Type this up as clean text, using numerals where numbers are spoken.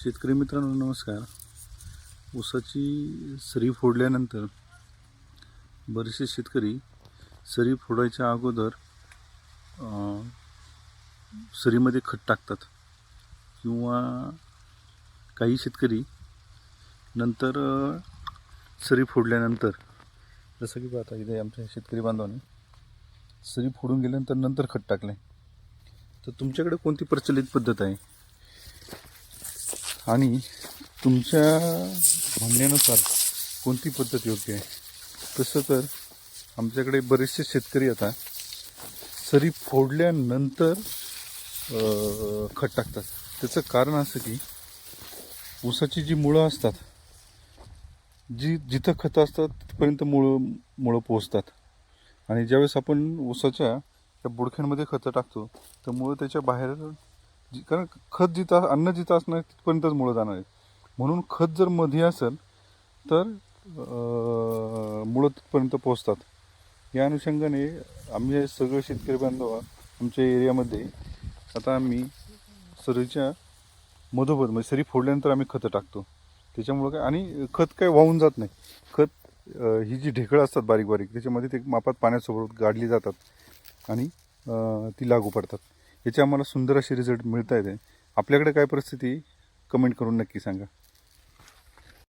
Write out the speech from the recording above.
शेतकरी मित्रांनो नमस्कार. ऊसाची सरी फोडल्यानंतर बरेचसे शेतकरी सरी फोडायच्या अगोदर सरीमध्ये खत टाकतात किंवा काही शेतकरी नंतर सरी फोडल्यानंतर, जसं की पाहता इथे आमच्या शेतकरी बांधवांनी सरी फोडून गेल्यानंतर नंतर खत टाकले. तर तुमच्याकडे कोणती प्रचलित पद्धत आहे आणि तुमच्या म्हणण्यानुसार कोणती पद्धत योग्य आहे? तसं तर आमच्याकडे बरेचसे शेतकरी आता सरी फोडल्यानंतर खत टाकतात. त्याचं कारण असं की ऊसाची जी मुळं असतात, जिथं खतं असतात तिथपर्यंत मुळं पोचतात आणि ज्यावेळेस आपण ऊसाच्या त्या बुडख्यांमध्ये खतं टाकतो तर मुळं त्याच्या बाहेर, कारण खत जिथं अन्न जिथं असणार तिथपर्यंतच मुळं जाणार आहेत. म्हणून खत जर मध्ये असेल तर मुळं तिथपर्यंत पोचतात. या अनुषंगाने आम्ही सगळे शेतकरी बांधव आमच्या एरियामध्ये आता आम्ही सरीच्या मधोमध म्हणजे सरी फोडल्यानंतर आम्ही खतं टाकतो. त्याच्यामुळं काय, आणि खत काय वाहून जात नाही. खत ही जी ढेकळं असतात बारीक बारीक, त्याच्यामध्ये ते मापात पाण्यासोबत गाडली जातात आणि ती लागू पडतात. याचे आम्हाला सुंदर असे रिझल्ट मिळत आहेत. आपल्याकडे काय परिस्थिती, कमेंट करून नक्की सांगा.